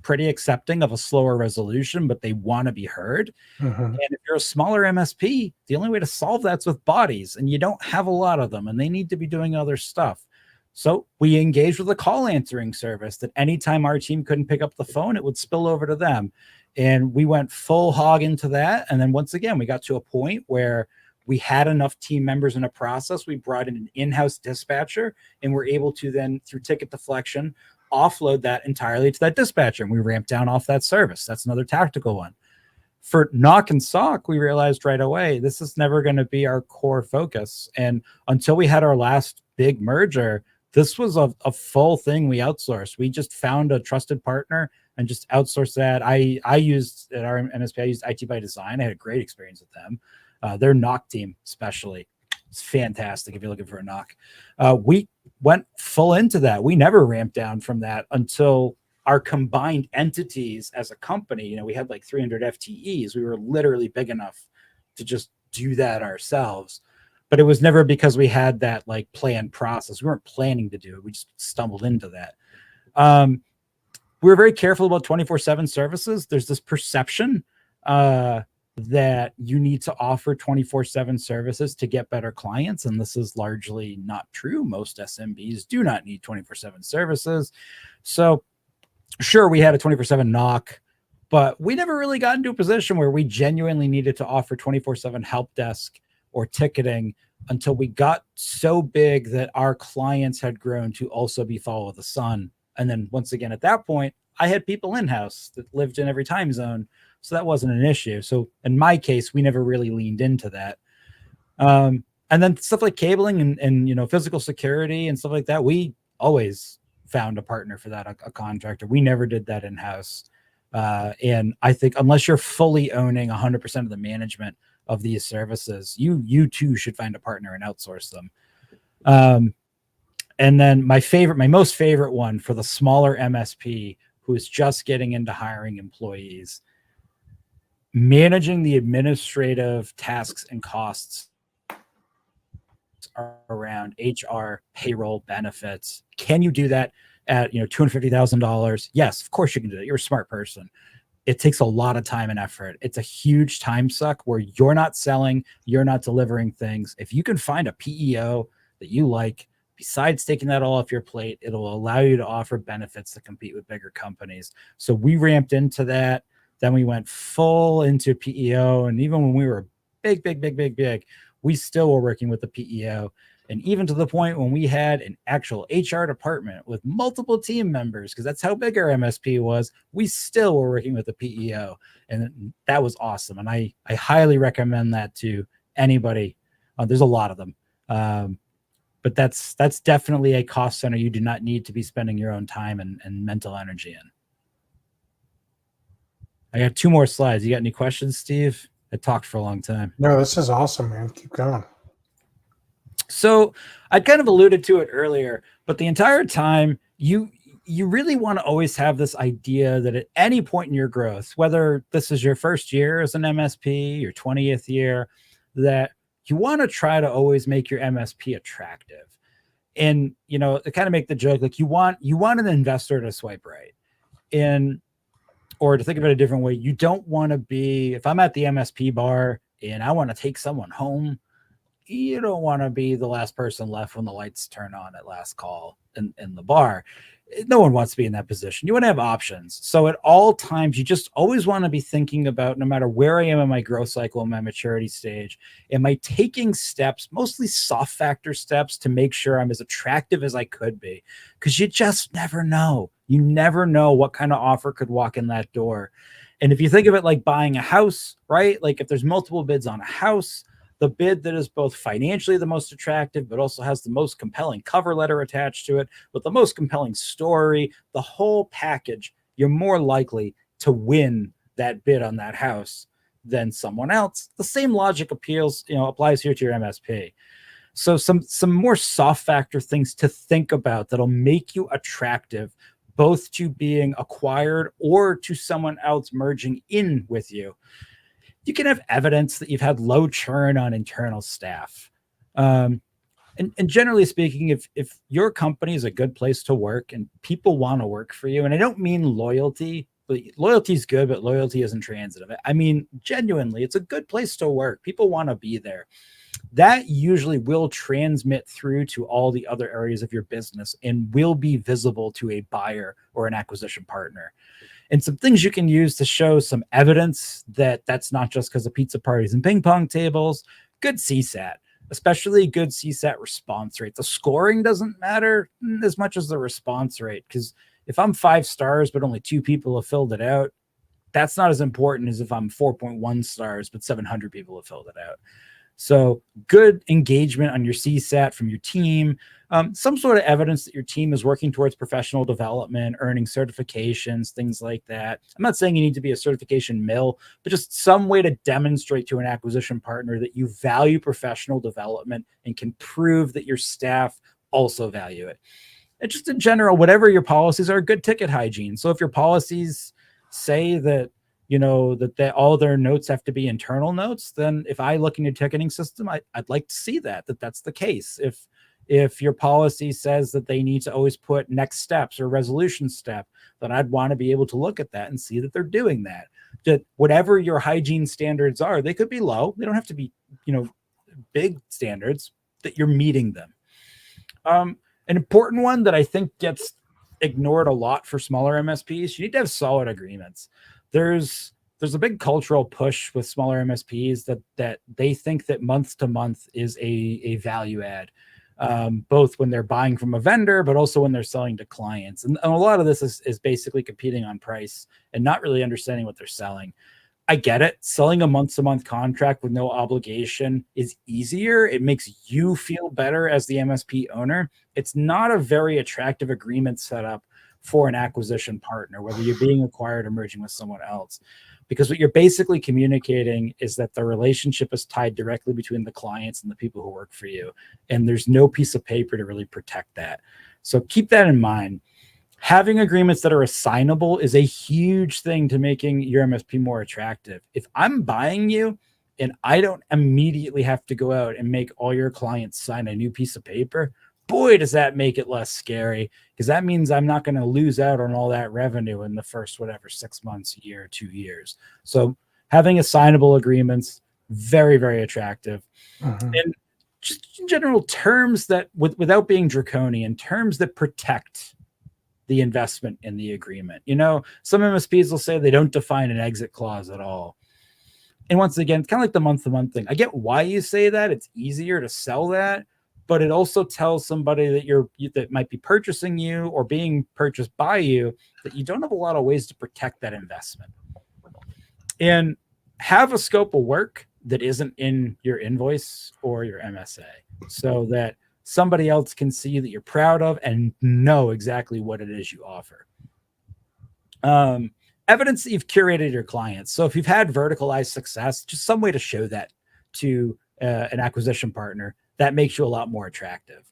B: pretty accepting of a slower resolution, but they want to be heard. And if you're a smaller MSP, the only way to solve that's with bodies, and you don't have a lot of them, and they need to be doing other stuff. So we engaged with a call answering service that anytime our team couldn't pick up the phone, it would spill over to them. And we went full hog into that. And then once again, we got to a point where we had enough team members in a process. We brought in an in-house dispatcher and we're able to then, through ticket deflection, offload that entirely to that dispatcher. And we ramped down off that service. That's another tactical one. For knock and sock, we realized right away, this is never going to be our core focus. And until we had our last big merger, this was a full thing we outsourced. We just found a trusted partner and just outsourced that. I used at our MSP, I used IT by Design. I had a great experience with them. Their knock team, especially, it's fantastic if you're looking for a knock. We went full into that. We never ramped down from that until our combined entities as a company. We had like 300 FTEs. We were literally big enough to just do that ourselves. But it was never because we had that like planned process. We weren't planning to do it. We just stumbled into that. We were very careful about 24/7 services. There's this perception that you need to offer 24/7 services to get better clients. And this is largely not true. Most SMBs do not need 24/7 services. So sure, we had a 24/7 knock, but we never really got into a position where we genuinely needed to offer 24/7 help desk or ticketing until we got so big that our clients had grown to also be follow the sun. And then once again, at that point, I had people in-house that lived in every time zone. So that wasn't an issue. So in my case, we never really leaned into that. And then stuff like cabling and physical security and stuff like that, we always found a partner for that, a contractor. We never did that in-house. And I think unless you're fully owning 100% of the management of these services, you too should find a partner and outsource them. And then my most favorite one for the smaller MSP who is just getting into hiring employees, managing the administrative tasks and costs around HR, payroll, benefits. Can you do that at $250,000? Yes, of course you can do that. You're a smart person. It takes a lot of time and effort. It's a huge time suck where you're not selling, you're not delivering things. If you can find a PEO that you like, besides taking that all off your plate, it'll allow you to offer benefits to compete with bigger companies. So we ramped into that. Then we went full into PEO. And even when we were big, we still were working with the PEO. And even to the point when we had an actual HR department with multiple team members, because that's how big our MSP was, we still were working with the PEO. And that was awesome. And I highly recommend that to anybody. There's a lot of them. But that's definitely a cost center you do not need to be spending your own time and mental energy in. I got 2 more slides. You got any questions, Steve? I talked for a long time.
A: No, this is awesome, man. Keep going.
B: So I kind of alluded to it earlier, but the entire time you really want to always have this idea that at any point in your growth, whether this is your first year as an MSP, your 20th year, that you want to try to always make your MSP attractive. And, to kind of make the joke, like you want an investor to swipe right. And Or to think of it a different way, you don't want to be, if I'm at the MSP bar and I want to take someone home, you don't want to be the last person left when the lights turn on at last call in the bar. No one wants to be in that position. You want to have options. So at all times, you just always want to be thinking about, no matter where I am in my growth cycle, in my maturity stage, am I taking steps, mostly soft factor steps, to make sure I'm as attractive as I could be? Because you just never know. You never know what kind of offer could walk in that door. And if you think of it like buying a house, right? Like if there's multiple bids on a house, the bid that is both financially the most attractive, but also has the most compelling cover letter attached to it, with the most compelling story, the whole package, you're more likely to win that bid on that house than someone else. The same logic applies here to your MSP. So some more soft factor things to think about that'll make you attractive, both to being acquired or to someone else merging in with you. You can have evidence that you've had low churn on internal staff. And generally speaking, if your company is a good place to work and people want to work for you, and I don't mean loyalty, but loyalty is good, but loyalty isn't transitive. I mean, genuinely, it's a good place to work. People want to be there. That usually will transmit through to all the other areas of your business and will be visible to a buyer or an acquisition partner. And some things you can use to show some evidence that that's not just because of pizza parties and ping pong tables. Good CSAT, especially good CSAT response rate. The scoring doesn't matter as much as the response rate, because if I'm 5 stars but only 2 people have filled it out, that's not as important as if I'm 4.1 stars but 700 people have filled it out. So good engagement on your CSAT from your team, some sort of evidence that your team is working towards professional development, earning certifications, things like that. I'm not saying you need to be a certification mill, but just some way to demonstrate to an acquisition partner that you value professional development and can prove that your staff also value it. And just in general, whatever your policies are, good ticket hygiene. So if your policies say that that all their notes have to be internal notes, then if I look in your ticketing system, I'd like to see that's the case. If your policy says that they need to always put next steps or resolution step, then I'd want to be able to look at that and see that they're doing that. That whatever your hygiene standards are, they could be low. They don't have to be, big standards, that you're meeting them. An important one that I think gets ignored a lot for smaller MSPs, you need to have solid agreements. There's a big cultural push with smaller MSPs that they think that month to month is a value add, both when they're buying from a vendor, but also when they're selling to clients. And a lot of this is basically competing on price and not really understanding what they're selling. I get it. Selling a month-to-month contract with no obligation is easier. It makes you feel better as the MSP owner. It's not a very attractive agreement setup for an acquisition partner, whether you're being acquired or merging with someone else. Because what you're basically communicating is that the relationship is tied directly between the clients and the people who work for you. And there's no piece of paper to really protect that. So keep that in mind. Having agreements that are assignable is a huge thing to making your MSP more attractive. If I'm buying you and I don't immediately have to go out and make all your clients sign a new piece of paper, boy, does that make it less scary, because that means I'm not going to lose out on all that revenue in the first, 6 months, a year, 2 years. So having assignable agreements, very, very attractive. And just in general, terms that, without being draconian, terms that protect the investment in the agreement. Some MSPs will say they don't define an exit clause at all. And once again, kind of like the month-to-month thing. I get why you say that. It's easier to sell that, but it also tells somebody that might be purchasing you or being purchased by you that you don't have a lot of ways to protect that investment. And have a scope of work that isn't in your invoice or your MSA, so that somebody else can see that you're proud of and know exactly what it is you offer. Evidence that you've curated your clients. So if you've had verticalized success, just some way to show that to an acquisition partner, that makes you a lot more attractive.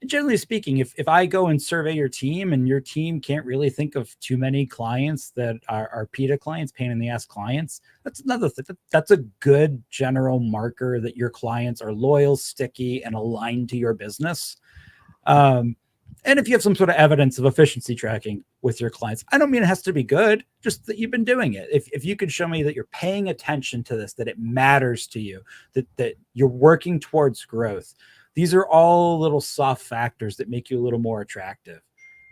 B: Generally speaking, if I go and survey your team and your team can't really think of too many clients that are PITA clients, pain in the ass clients, that's another thing. That's a good general marker that your clients are loyal, sticky, and aligned to your business. And if you have some sort of evidence of efficiency tracking, with your clients. I don't mean it has to be good, just that you've been doing it. If you could show me that you're paying attention to this, that it matters to you, that you're working towards growth. These are all little soft factors that make you a little more attractive.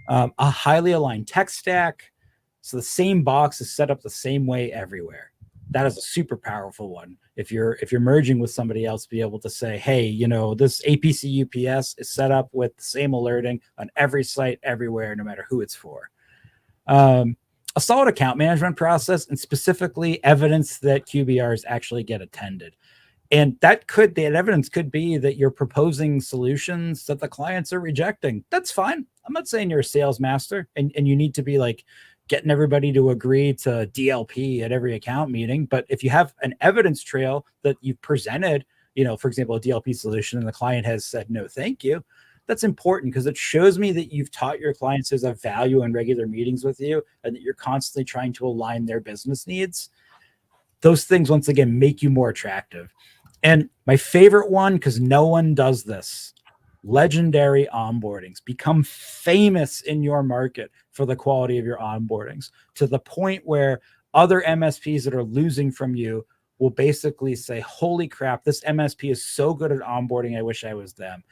B: A highly aligned tech stack. So the same box is set up the same way everywhere. That is a super powerful one. If you're merging with somebody else, be able to say, hey, you know, this APC UPS is set up with the same alerting on every site everywhere, no matter who it's for. A solid account management process, and specifically evidence that QBRs actually get attended. And that evidence could be that you're proposing solutions that the clients are rejecting. That's fine. I'm not saying you're a sales master and you need to be like getting everybody to agree to DLP at every account meeting. But if you have an evidence trail that you've presented, you know, for example, a DLP solution and the client has said, no, thank you. That's important because it shows me that you've taught your clients there's a value in regular meetings with you and that you're constantly trying to align their business needs. Those things, once again, make you more attractive. And my favorite one, because no one does this, legendary onboardings. Become famous in your market for the quality of your onboardings, to the point where other MSPs that are losing from you will basically say, holy crap, this MSP is so good at onboarding. I wish I was them.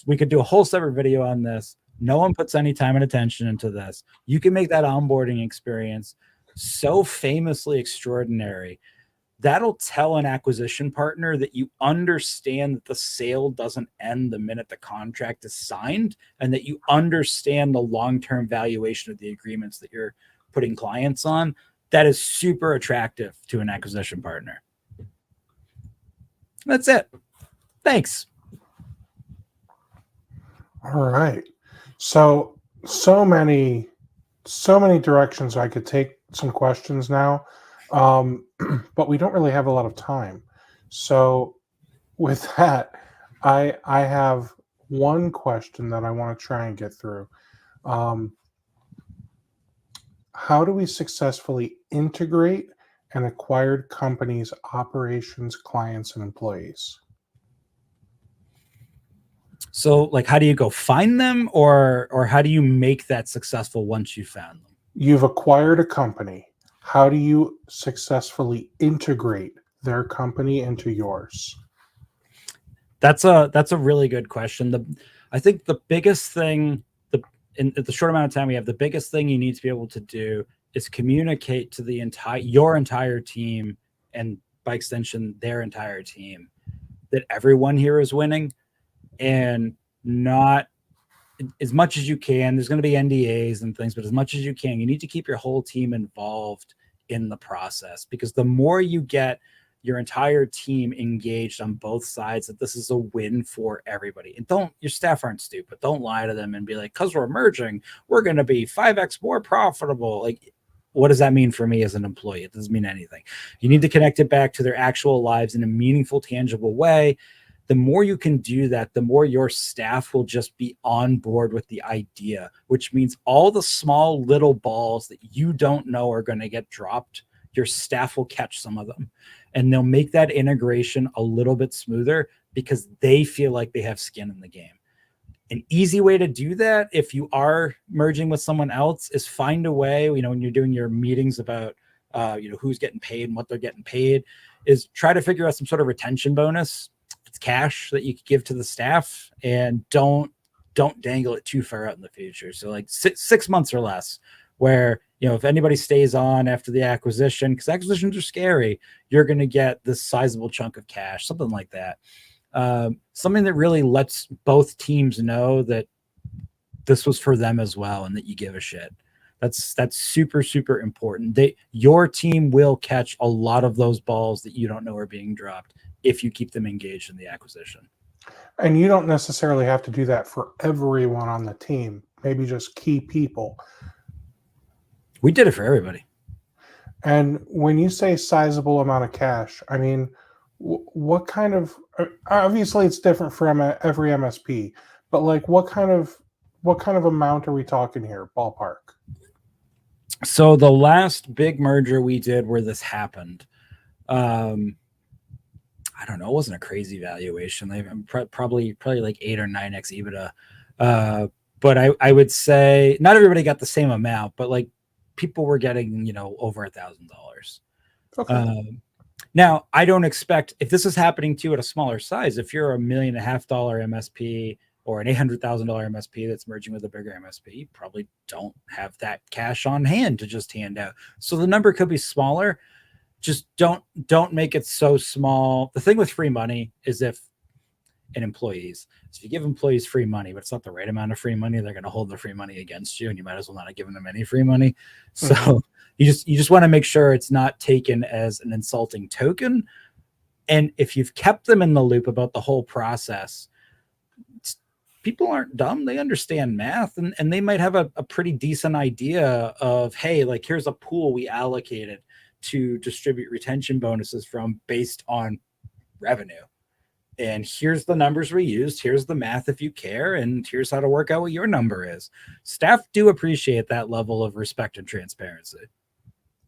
B: We could do a whole separate video on this. No one puts any time and attention into this. You can make that onboarding experience so famously extraordinary. That'll tell an acquisition partner that you understand that the sale doesn't end the minute the contract is signed, and that you understand the long-term valuation of the agreements that you're putting clients on. That is super attractive to an acquisition partner. That's it. Thanks.
A: All right. So many directions I could take some questions now. But we don't really have a lot of time. So with that, I have one question that I want to try and get through. How do we successfully integrate an acquired company's operations, clients, and employees?
B: So like, how do you go find them, or how do you make that successful once you found them?
A: You've acquired a company. How do you successfully integrate their company into yours?
B: That's a really good question. I think the biggest thing, in the short amount of time we have, the biggest thing you need to be able to do is communicate to your entire team, and by extension, their entire team, that everyone here is winning, and not as much as you can. There's going to be NDAs and things, but as much as you can, you need to keep your whole team involved in the process, because the more you get your entire team engaged on both sides, that this is a win for everybody. And your staff aren't stupid. Don't lie to them and be like, because we're merging, we're going to be 5x more profitable. Like, what does that mean for me as an employee? It doesn't mean anything. You need to connect it back to their actual lives in a meaningful, tangible way. The more you can do that, the more your staff will just be on board with the idea, which means all the small little balls that you don't know are going to get dropped, your staff will catch some of them, and they'll make that integration a little bit smoother because they feel like they have skin in the game. An easy way to do that, if you are merging with someone else, is find a way, when you're doing your meetings about, who's getting paid and what they're getting paid, is try to figure out some sort of retention bonus. It's cash that you could give to the staff, and don't dangle it too far out in the future. So like 6 months or less, where, if anybody stays on after the acquisition, because acquisitions are scary, you're going to get this sizable chunk of cash, something like that. Something that really lets both teams know that this was for them as well, and that you give a shit. That's super, super important. Your team will catch a lot of those balls that you don't know are being dropped if you keep them engaged in the acquisition.
A: And you don't necessarily have to do that for everyone on the team, maybe just key people.
B: We did it for everybody.
A: And when you say sizable amount of cash, I mean, what kind of, obviously it's different for every MSP, but like what kind of amount are we talking here, ballpark?
B: So the last big merger we did where this happened, I don't know, it wasn't a crazy valuation. They probably like 8 or 9x EBITDA. but I would say not everybody got the same amount, but like people were getting, over $1,000.
A: Okay.
B: Now, I don't expect, if this is happening to you at a smaller size, if you're $1.5 million MSP or an $800,000 MSP that's merging with a bigger MSP, you probably don't have that cash on hand to just hand out. So the number could be smaller. Just don't make it so small. The thing with free money is if you give employees free money, but it's not the right amount of free money, they're going to hold the free money against you, and you might as well not have given them any free money. So you just want to make sure it's not taken as an insulting token. And if you've kept them in the loop about the whole process, people aren't dumb. They understand math, and they might have a pretty decent idea of, hey, like here's a pool we allocated to distribute retention bonuses from based on revenue. And here's the numbers we used. Here's the math if you care. And here's how to work out what your number is. Staff do appreciate that level of respect and transparency.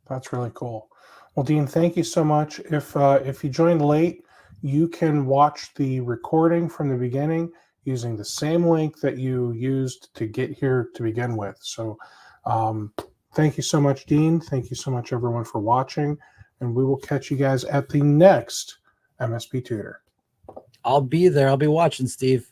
A: That's really cool. Well, Dean, thank you so much. If you joined late, you can watch the recording from the beginning using the same link that you used to get here to begin with. So thank you so much, Dean. Thank you so much, everyone, for watching. And we will catch you guys at the next MSP Tutor.
B: I'll be there. I'll be watching, Steve.